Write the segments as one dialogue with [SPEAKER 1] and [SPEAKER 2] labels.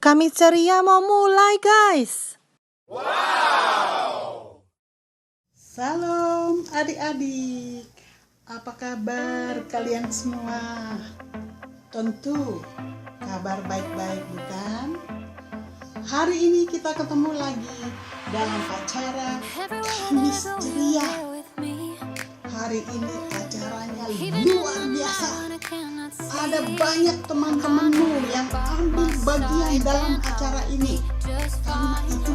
[SPEAKER 1] Kami ceria mau mulai, guys.
[SPEAKER 2] Salam adik-adik, apa kabar kalian semua? Tentu kabar baik-baik, bukan? Hari ini kita ketemu lagi dalam acara Kamis Ceria. Hari ini acaranya luar biasa. Ada banyak teman-temanmu yang ambil bagian dalam acara ini. Karena itu,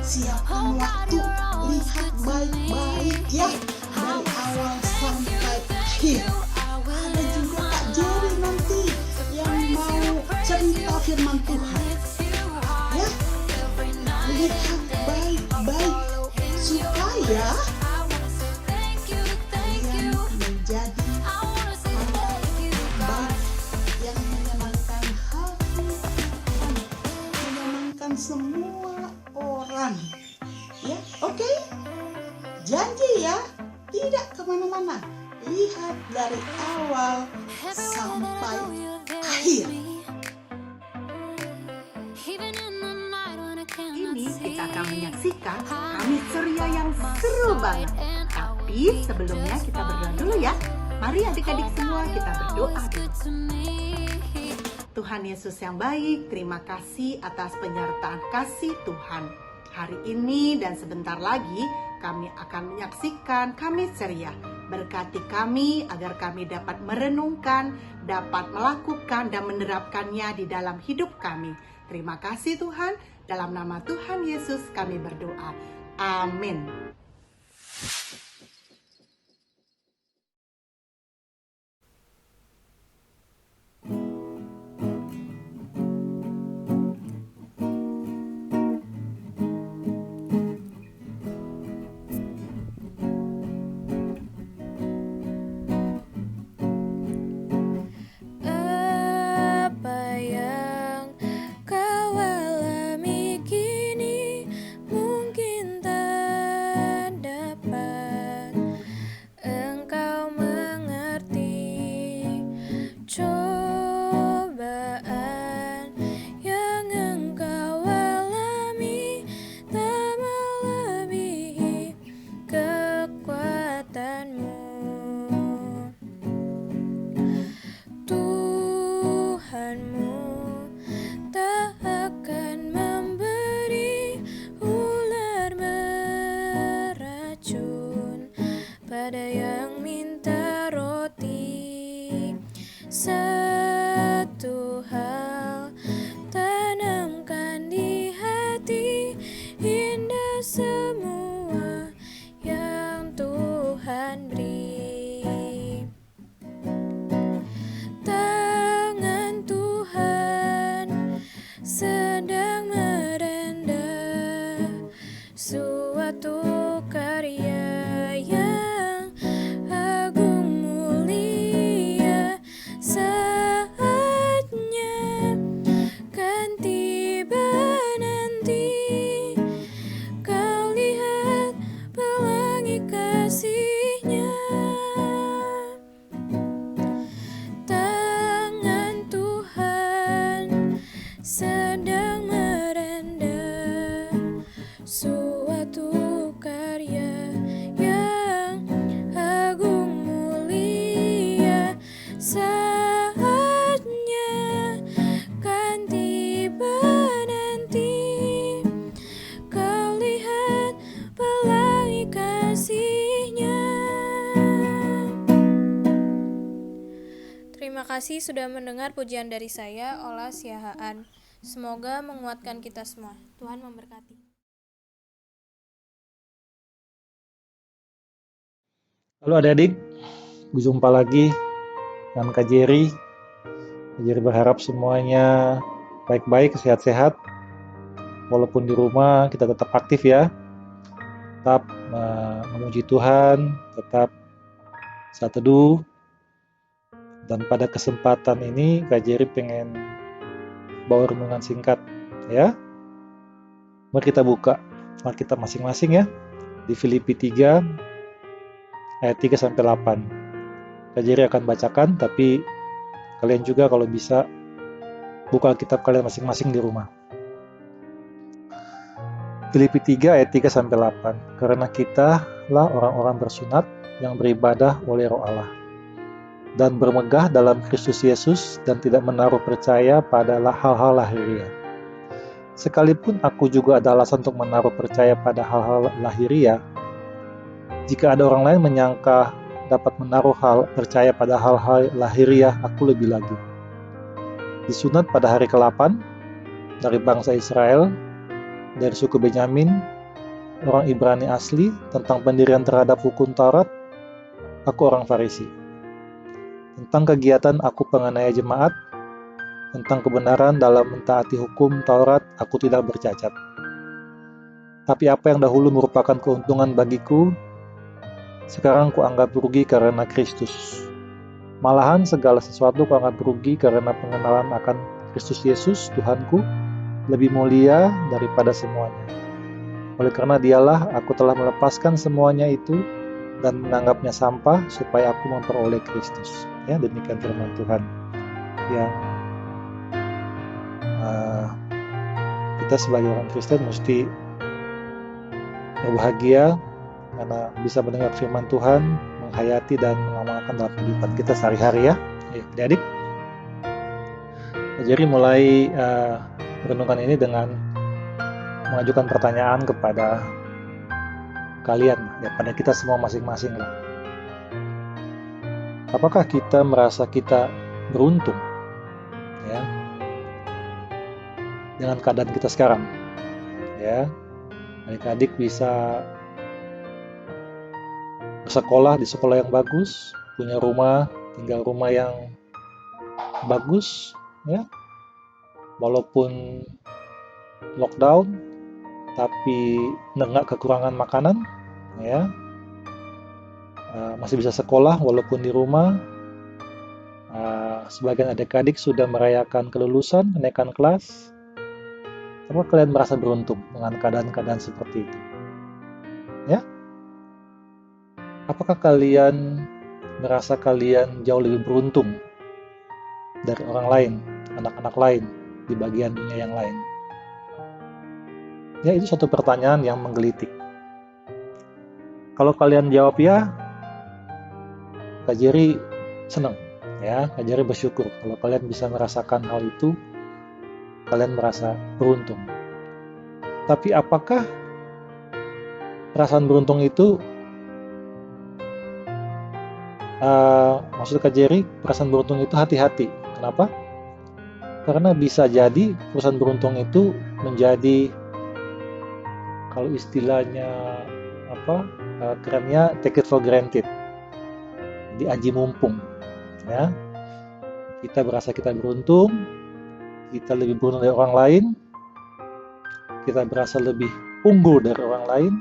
[SPEAKER 2] siapkan waktu, lihat baik-baik ya, dari awal sampai akhir. Ada juga Kak Jerry nanti yang mau cerita firman Tuhan. Ya, lihat baik-baik supaya kalian menjadi anak baik yang menyenangkan hati, menyenangkan semua orang. Ya, oke? Janji ya, tidak kemana-mana. Lihat dari awal sampai akhir.
[SPEAKER 3] Ini kita akan menyaksikan Kamis Ceria yang seru banget. Tapi sebelumnya kita berdoa dulu ya. Mari adik-adik semua kita berdoa dulu. Tuhan Yesus yang baik, terima kasih atas penyertaan kasih Tuhan. Hari ini dan sebentar lagi kami akan menyaksikan Kamis Ceria. Berkati kami agar kami dapat merenungkan, dapat melakukan dan menerapkannya di dalam hidup kami. Terima kasih Tuhan, dalam nama Tuhan Yesus kami berdoa. Amin.
[SPEAKER 4] Pada yang minta roti, satu hal tanamkan di hati, indah semua yang Tuhan beri. Tangan Tuhan sedang merendah suatu karya yang agung mulia. Saatnya kan tiba nanti, kau lihat pelangi kasih-Nya. Tangan Tuhan sedang merendah suatu karya yang agung mulia. Saatnya kan tiba nanti, kau lihat pelangi kasih-Nya. Terima kasih sudah mendengar pujian dari saya, Ola Siahaan. Semoga menguatkan kita semua. Tuhan memberkati.
[SPEAKER 5] Halo adik-adik, berjumpa lagi dengan Kak Jerry. Kak Jerry berharap semuanya baik-baik, sehat-sehat. Walaupun di rumah kita tetap aktif ya. Tetap memuji Tuhan, tetap saat teduh. Dan pada kesempatan ini Kak Jerry pengen bawa renungan singkat ya. Mari kita buka Alkitab masing-masing ya. Di Filipi 3 ayat 3 sampai 8. Kak Jerry akan bacakan, tapi kalian juga kalau bisa buka Alkitab kalian masing-masing di rumah. Filipi 3 ayat 3-8. Karena kita lah orang-orang bersunat yang beribadah oleh Roh Allah dan bermegah dalam Kristus Yesus dan tidak menaruh percaya pada hal-hal lahiriah. Sekalipun aku juga ada alasan untuk menaruh percaya pada hal-hal lahiriah, jika ada orang lain menyangka dapat menaruh percaya pada hal-hal lahiriah, aku lebih lagi. Disunat pada hari ke-8 dari bangsa Israel, dari suku Benyamin, orang Ibrani asli, tentang pendirian terhadap hukum Taurat, aku orang Farisi. Tentang kegiatan aku penganiaya jemaat, tentang kebenaran dalam mentaati hukum Taurat, aku tidak bercacat. Tapi apa yang dahulu merupakan keuntungan bagiku, sekarang kuanggap rugi karena Kristus. Malahan segala sesuatu kuanggap rugi karena pengenalan akan Kristus Yesus, Tuhanku, lebih mulia daripada semuanya. Oleh karena dialah aku telah melepaskan semuanya itu dan menganggapnya sampah supaya aku memperoleh Kristus. Ya, demikian firman Tuhan. Yang kita sebagai orang Kristen mesti berbahagia karena bisa mendengar firman Tuhan, menghayati dan mengamalkan dalam kehidupan kita sehari-hari ya. Adik-adik, jadi mulai renungan ini dengan mengajukan pertanyaan kepada kalian, ya, pada kita semua masing-masing lah. Apakah kita merasa kita beruntung ya dengan keadaan kita sekarang? Ya, adik-adik bisa bersekolah di sekolah yang bagus, punya rumah, tinggal rumah yang bagus, ya. Walaupun lockdown, tapi nggak kekurangan makanan, ya. Masih bisa sekolah walaupun di rumah. Sebagian adik-adik sudah merayakan kelulusan, kenaikan kelas. Apakah kalian merasa beruntung dengan keadaan-keadaan seperti itu? Ya? Apakah kalian merasa kalian jauh lebih beruntung dari orang lain, anak-anak lain di bagian dunia yang lain? Ya, itu suatu pertanyaan yang menggelitik. Kalau kalian jawab ya, Kak Jerry senang. Ya, Kak Jerry bersyukur kalau kalian bisa merasakan hal itu, kalian merasa beruntung. Tapi apakah perasaan beruntung itu maksud Kak Jerry, perasaan beruntung itu hati-hati. Kenapa? Karena bisa jadi perasaan beruntung itu menjadi, kalau istilahnya kerennya take it for granted, diaji mumpung. Ya, kita berasa kita beruntung, kita lebih beruntung dari orang lain, kita berasa lebih unggul dari orang lain,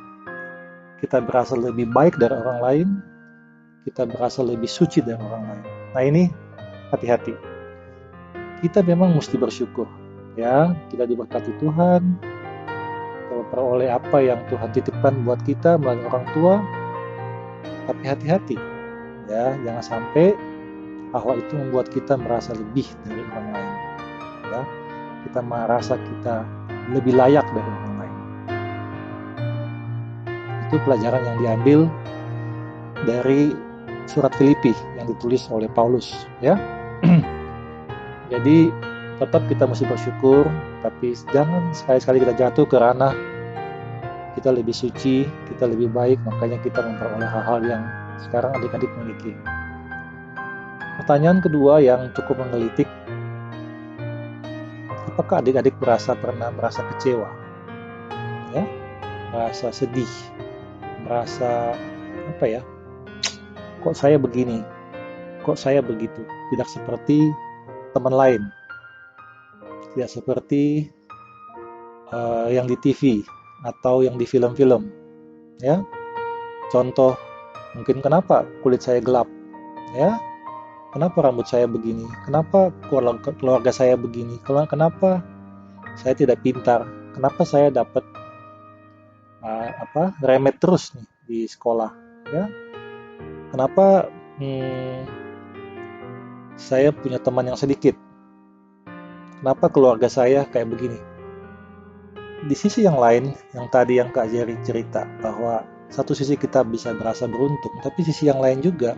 [SPEAKER 5] kita berasa lebih baik dari orang lain, kita berasa lebih suci dari orang lain. Nah, ini hati-hati. Kita memang mesti bersyukur, ya. Kita diberkati Tuhan, kita memperoleh apa yang Tuhan titipkan buat kita melalui orang tua. Tapi hati-hati, ya, jangan sampai hal itu membuat kita merasa lebih dari orang lain. Ya, kita merasa kita lebih layak dari orang lain. Itu pelajaran yang diambil dari surat Filipi yang ditulis oleh Paulus, ya. Jadi tetap kita mesti bersyukur, tapi jangan sekali-sekali kita jatuh ke ranah kita lebih suci, kita lebih baik, makanya kita memperoleh hal-hal yang sekarang adik-adik miliki. Pertanyaan kedua yang cukup menggelitik, apakah adik-adik pernah merasa kecewa, ya, merasa sedih, merasa kok saya begini, kok saya begitu, tidak seperti teman lain, tidak seperti yang di TV atau yang di film-film, ya. Contoh, mungkin kenapa kulit saya gelap, ya, kenapa rambut saya begini, kenapa keluarga saya begini, kenapa saya tidak pintar, kenapa saya dapat remet terus nih di sekolah, ya. Kenapa saya punya teman yang sedikit? Kenapa keluarga saya kayak begini? di sisi yang lain, yang tadi yang Kak Jerry cerita, bahwa satu sisi kita bisa merasa beruntung, tapi sisi yang lain juga,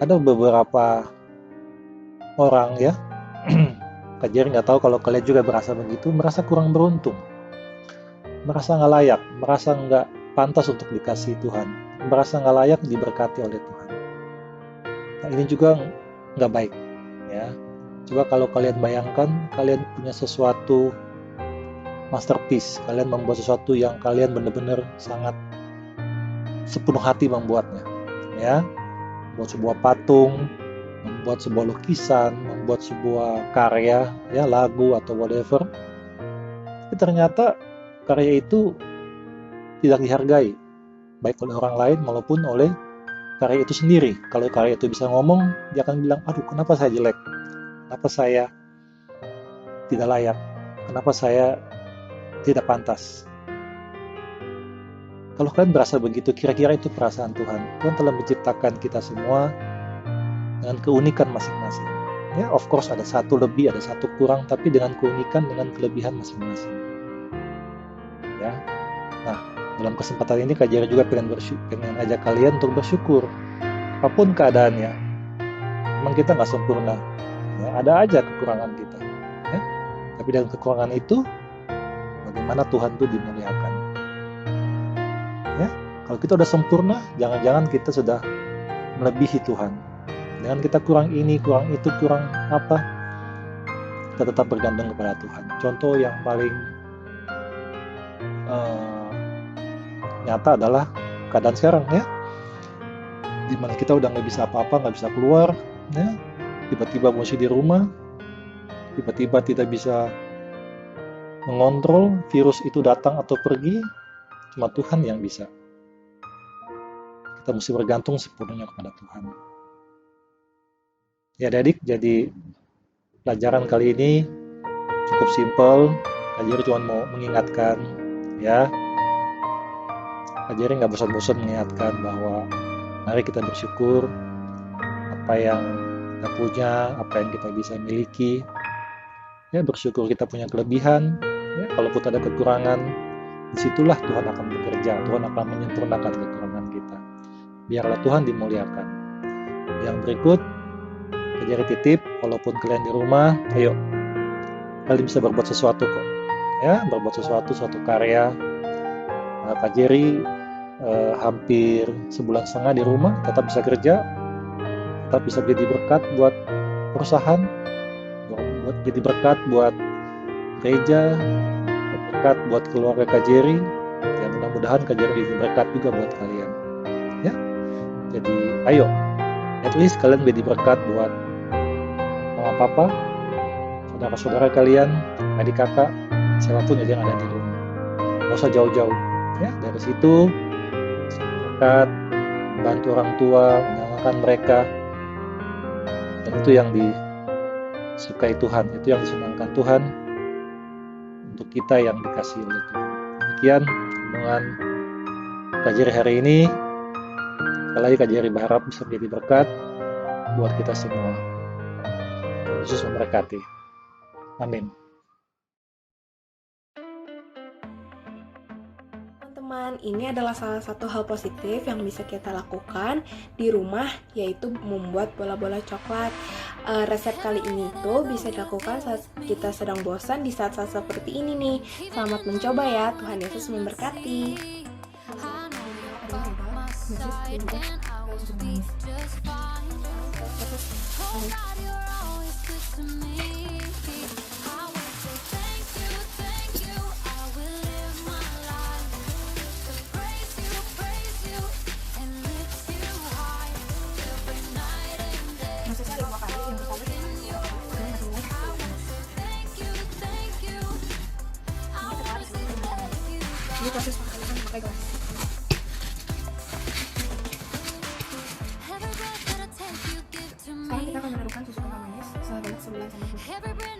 [SPEAKER 5] ada beberapa orang ya, Kak Jerry nggak tahu kalau kalian juga merasa begitu, merasa kurang beruntung, merasa nggak layak, merasa nggak pantas untuk dikasih Tuhan, merasa nggak layak diberkati oleh Tuhan. Nah, ini juga nggak baik ya. Coba kalau kalian bayangkan, kalian punya sesuatu masterpiece, kalian membuat sesuatu yang kalian benar-benar sangat sepenuh hati membuatnya, ya, membuat sebuah patung, membuat sebuah lukisan, membuat sebuah karya, ya, lagu atau whatever. Tapi ternyata karya itu tidak dihargai, baik oleh orang lain maupun oleh karya itu sendiri. Kalau karya itu bisa ngomong, dia akan bilang, aduh kenapa saya jelek, kenapa saya tidak layak, kenapa saya tidak pantas. Kalau kalian berasa begitu, kira-kira itu perasaan Tuhan. Tuhan telah menciptakan kita semua dengan keunikan masing-masing. Ya, of course ada satu lebih, ada satu kurang, tapi dengan keunikan, dengan kelebihan masing-masing. Ya, nah dalam kesempatan ini Kak Jari juga pengen ngajak kalian untuk bersyukur. Apapun keadaannya, memang kita nggak sempurna. Ya, ada aja kekurangan kita. Ya, tapi dengan kekurangan itu, bagaimana Tuhan itu dimuliakan. Ya, kalau kita udah sempurna, jangan-jangan kita sudah melebihi Tuhan. Dengan kita kurang ini, kurang itu, kurang apa, kita tetap bergantung kepada Tuhan. Contoh yang paling nyata adalah keadaan sekarang ya, dimana kita udah nggak bisa apa-apa, nggak bisa keluar, ya, tiba-tiba mesti di rumah, tiba-tiba tidak bisa mengontrol virus itu datang atau pergi, cuma Tuhan yang bisa. Kita mesti bergantung sepenuhnya kepada Tuhan. Ya adik, jadi pelajaran kali ini cukup simpel. Kak Jerry cuma mau mengingatkan, ya. Kak Jerry nggak bosan-bosan mengingatkan bahwa mari kita bersyukur apa yang kita punya, apa yang kita bisa miliki. Ya, bersyukur kita punya kelebihan. Ya, kalaupun ada kekurangan, disitulah Tuhan akan bekerja. Tuhan akan menyempurnakan kekurangan kita. Biarlah Tuhan dimuliakan. Yang berikut, Kak Jerry titip, walaupun kalian di rumah, ayo, kalian bisa berbuat sesuatu kok. Ya, berbuat sesuatu, suatu karya. Kak Jerry hampir sebulan setengah di rumah, tetap bisa kerja, tetap bisa jadi berkat buat perusahaan, buat jadi berkat buat gereja, berkat buat keluarga Kak Jerry. Ya, mudah-mudahan Kak Jerry jadi berkat juga buat kalian. Ya, jadi ayo, at least kalian jadi berkat buat mama papa, saudara-saudara kalian, adik kakak, siapapun aja yang ada di rumah. Nggak usah jauh-jauh. Ya, dari situ berkat, bantu orang tua, menyelamatkan mereka, dan itu yang disukai Tuhan, itu yang disenangkan Tuhan untuk kita yang dikasihi oleh Tuhan. Demikian dengan Kak Jerry hari ini. Sekali lagi Kak Jerry berharap bisa menjadi berkat buat kita semua. Yesus memberkati. Amin.
[SPEAKER 6] Teman-teman, ini adalah salah satu hal positif yang bisa kita lakukan di rumah, yaitu membuat bola-bola coklat. Resep kali ini tuh bisa dilakukan saat kita sedang bosan di saat-saat seperti ini nih. Selamat mencoba ya, Tuhan Yesus memberkati. Ini proses pakai gelas. Sekarang kita akan menaruhkan susu kental manis sebanyak 9 sendok makan.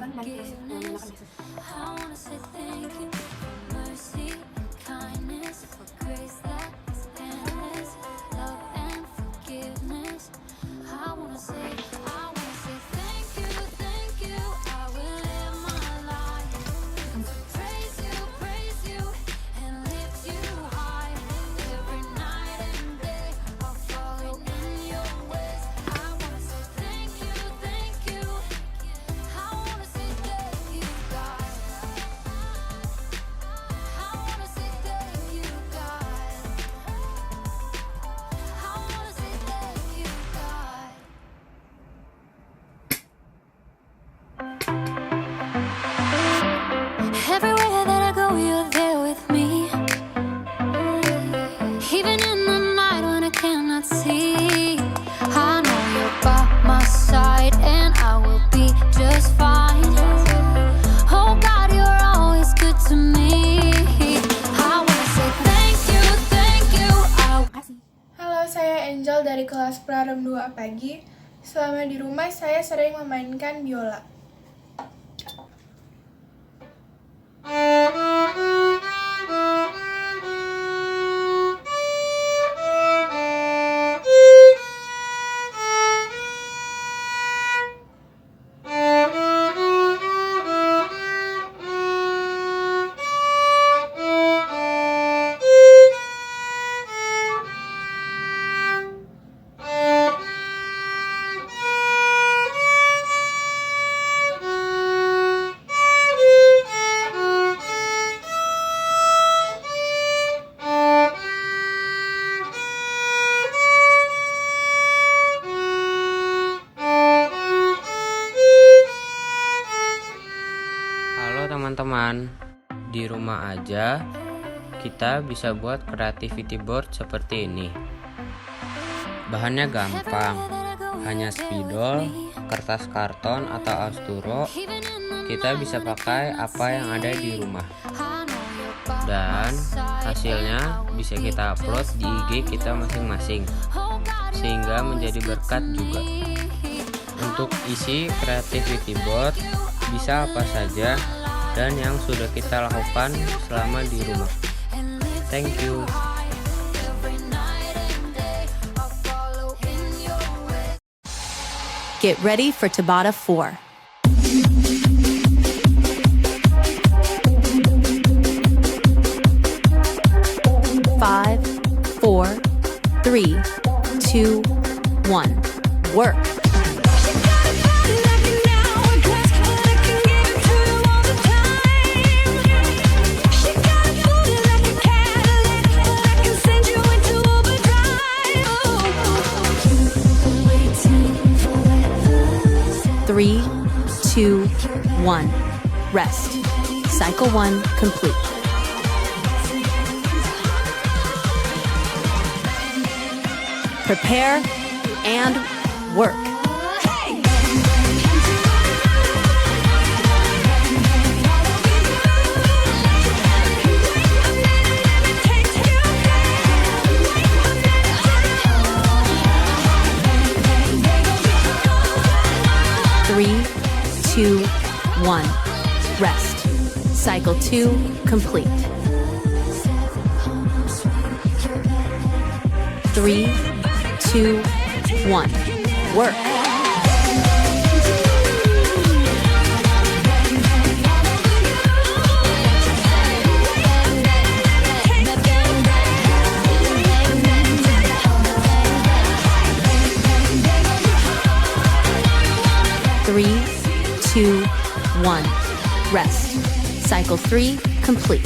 [SPEAKER 6] makan dan menggunakan Yesus.
[SPEAKER 7] Everywhere that I go, you're there with me. Even in the night when I cannot see, I know you're by my side and I will be just fine. Oh God, you're always good to me. I wanna say thank you, thank you.
[SPEAKER 8] Halo, saya Angel dari kelas Praram 2 pagi. Selama di rumah, saya sering memainkan biola.
[SPEAKER 9] Halo teman-teman, di rumah aja kita bisa buat creativity board seperti ini. Bahannya gampang, hanya spidol, kertas karton atau asturo. Kita bisa pakai apa yang ada di rumah. Dan hasilnya bisa kita upload di IG kita masing-masing, sehingga menjadi berkat juga. Untuk isi creativity board bisa apa saja dan yang sudah kita lakukan selama di rumah. Thank you.
[SPEAKER 1] Get ready for Tabata 4. Five, 4, 3, 2, 1. Work. Three, 2, 1. Rest. Cycle 1 complete. Prepare and work. Three, 2, 1. Rest. Cycle 2 complete. 3, 2, 1. Work. Three, 2, 1. Rest. Cycle 3 complete.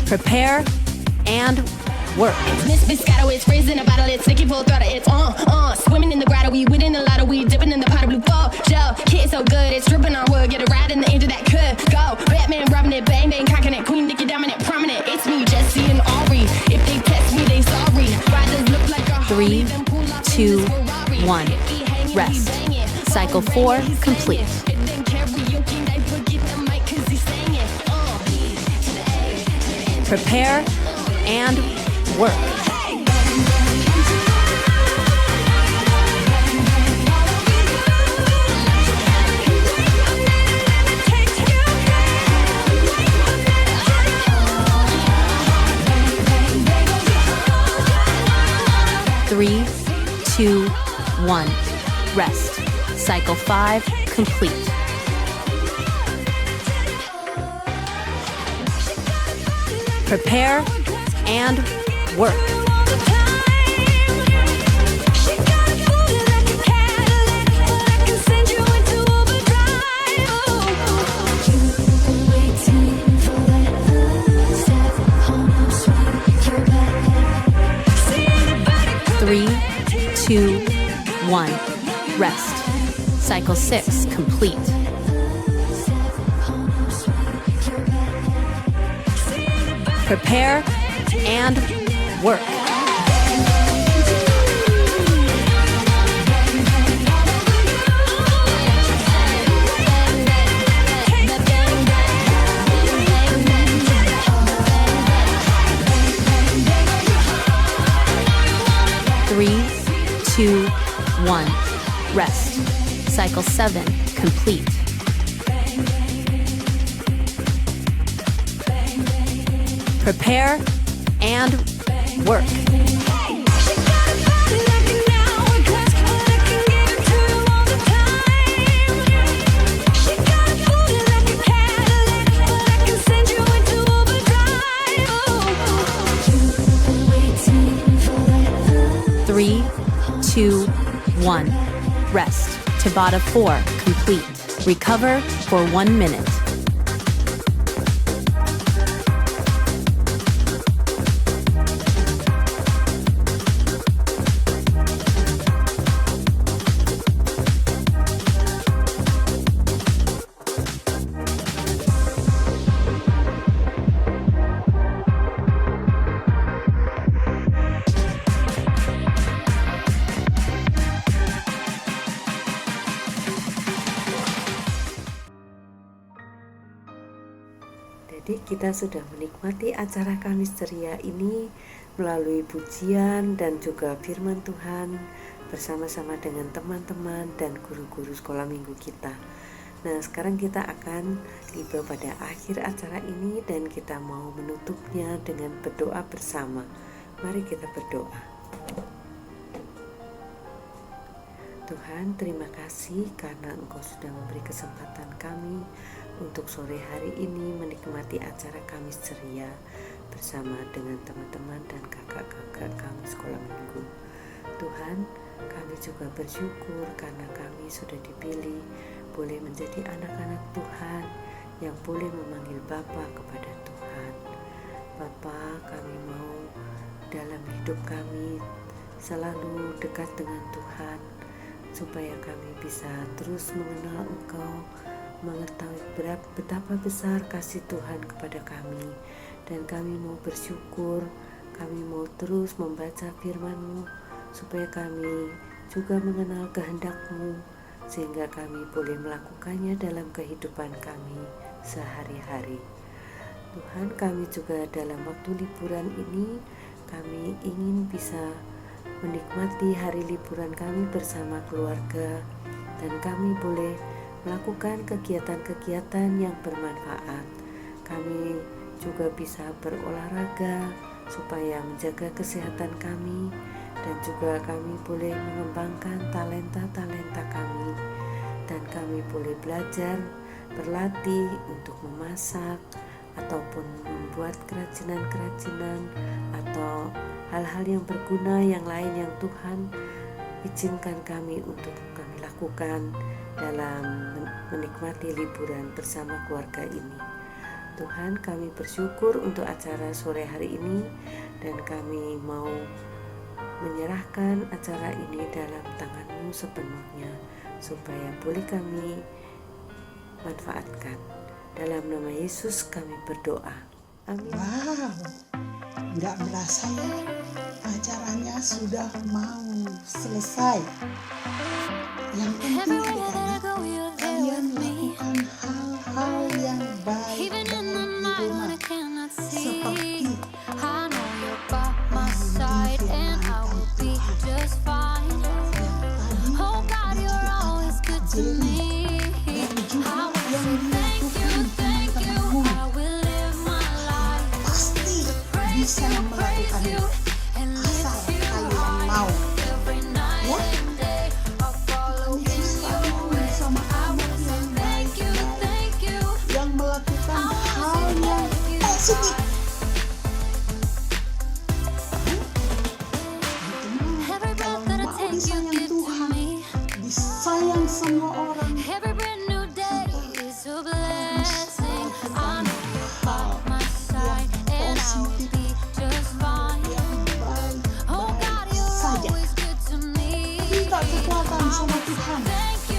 [SPEAKER 1] Prepare and work.
[SPEAKER 10] Miss Biscotto, it's freezing a bottle, it's sticky full throttle, it's swimming in the grotto, we winning the lotto, we dipping in the pot of blue ball. Joe, kid so good, it's dripping on wood, get a ride in the engine that could go. Batman robbing it, bang bang cocking it, Queen Nicki dominant, prominent. It's me, Jesse and Ari. If they test me, they sorry. Riders look like a
[SPEAKER 1] 3, 2, 1. Rest. Cycle 4 complete. Prepare and work. rest. Cycle 5 complete. Prepare and work. Three, two, one, rest. Cycle 6 complete. Prepare and work. Three, two, one, rest. Cycle 7 complete. Prepare and work. Three, two, one, rest. Tabata 4 complete. Recover for 1 minute.
[SPEAKER 11] Jadi kita sudah menikmati acara Kamis Ceria ini melalui pujian dan juga firman Tuhan bersama-sama dengan teman-teman dan guru-guru sekolah minggu kita. Nah, sekarang kita akan tiba pada akhir acara ini dan kita mau menutupnya dengan berdoa bersama. Mari kita berdoa. Tuhan, terima kasih karena Engkau sudah memberi kesempatan kami untuk sore hari ini menikmati acara Kamis Ceria bersama dengan teman-teman dan kakak-kakak kami sekolah minggu. Tuhan, kami juga bersyukur karena kami sudah dipilih boleh menjadi anak-anak Tuhan yang boleh memanggil Bapa kepada Tuhan. Bapa, kami mau dalam hidup kami selalu dekat dengan Tuhan supaya kami bisa terus mengenal Engkau, mengetahui betapa besar kasih Tuhan kepada kami, dan kami mau bersyukur, kami mau terus membaca firman-Mu supaya kami juga mengenal kehendak-Mu sehingga kami boleh melakukannya dalam kehidupan kami sehari-hari. Tuhan, kami juga dalam waktu liburan ini kami ingin bisa menikmati hari liburan kami bersama keluarga, dan kami boleh melakukan kegiatan-kegiatan yang bermanfaat. Kami juga bisa berolahraga supaya menjaga kesehatan kami, dan juga kami boleh mengembangkan talenta-talenta kami, dan kami boleh belajar, berlatih untuk memasak ataupun membuat kerajinan-kerajinan atau hal-hal yang berguna yang lain yang Tuhan izinkan kami untuk kami lakukan dalam menikmati liburan bersama keluarga ini. Tuhan, kami bersyukur untuk acara sore hari ini, dan kami mau menyerahkan acara ini dalam tangan-Mu sepenuhnya supaya boleh kami manfaatkan. Dalam nama Yesus kami berdoa. Amin.
[SPEAKER 2] Wow, nggak berasa ya, acaranya sudah mau selesai. Yang penting adik-adik, kalian lakukan hal-hal yang baik dalam rumah, seperti bisa melakukannya asal kalian mau, ya. positif. Kalau mau disayang Tuhan, disayang semua orang,
[SPEAKER 7] Every brand new day is a blessing. I know you're by my side, and I will be just fine. Oh God, you're always good to me.
[SPEAKER 2] minta kekuatan sama Tuhan.
[SPEAKER 7] Thank you.